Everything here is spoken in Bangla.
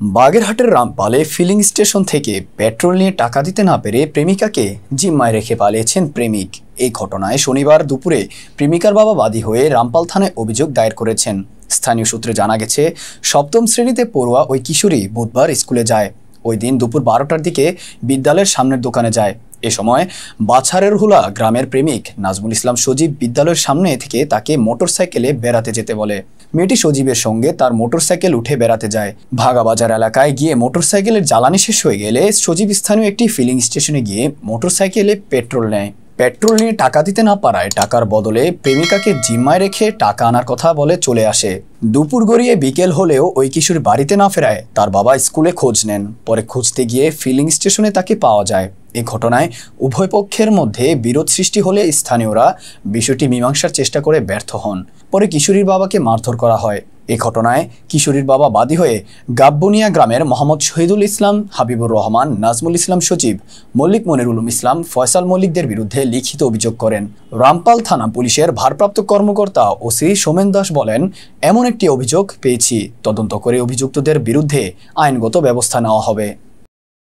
বাগেরহাটের রামপালে ফিলিং স্টেশন থেকে পেট্রোল নিয়ে টাকা দিতে না পেরে প্রেমিকাকে জিম্মায় রেখে পালিয়েছেন প্রেমিক। এই ঘটনায় শনিবার দুপুরে প্রেমিকার বাবা বাদী হয়ে রামপাল থানায় অভিযোগ দায়ের করেছেন। স্থানীয় সূত্রে জানা গেছে, সপ্তম শ্রেণীতে পড়ুয়া ওই কিশোরী বুধবার স্কুলে যায়। ওই দিন দুপুর 12টার দিকে বিদ্যালয়ের সামনের দোকানে যায়। এ সময় বাছারের হুলা গ্রামের প্রেমিক নাজমুল ইসলাম সজীব বিদ্যালয়ের সামনে থেকে তাকে মোটরসাইকেলে বেড়াতে যেতে বলে। মেয়েটি সজীবের সঙ্গে তার মোটরসাইকেল উঠে বেড়াতে যায়। ভাগাবাজার এলাকায় গিয়ে মোটরসাইকেলের জ্বালানি শেষ হয়ে গেলে সজীব স্থানীয় একটি ফিলিং স্টেশনে গিয়ে মোটরসাইকেলে পেট্রোল নেয়। পেট্রোল নিয়ে টাকা দিতে না পারায় টাকার বদলে প্রেমিকাকে জিম্মায় রেখে টাকা আনার কথা বলে চলে আসে। দুপুর গড়িয়ে বিকেল হলেও ওই কিশোর বাড়িতে না ফেরায় তার বাবা স্কুলে খোঁজ নেন। পরে খুঁজতে গিয়ে ফিলিং স্টেশনে তাকে পাওয়া যায়। এই ঘটনায় উভয় পক্ষের মধ্যে বিরোধ সৃষ্টি হলে স্থানীয়রা বিষয়টি মীমাংসার চেষ্টা করে ব্যর্থ হন। পরে কিশোরীর বাবাকে মারধর করা হয়। এই ঘটনায় কিশোরীর বাবা বাদী হয়ে গাব্বনিয়া গ্রামের মোহাম্মদ শহীদুল ইসলাম, হাবিবুর রহমান, নাজমুল ইসলাম সজীব, মল্লিক মনিরুল ইসলাম, ফয়সাল মল্লিকদের বিরুদ্ধে লিখিত অভিযোগ করেন। রামপাল থানা পুলিশের ভারপ্রাপ্ত কর্মকর্তা ওসি সোমেন দাস বলেন, এমন একটি অভিযোগ পেয়েছি, তদন্ত করে অভিযুক্তদের বিরুদ্ধে আইনগত ব্যবস্থা নেওয়া হবে।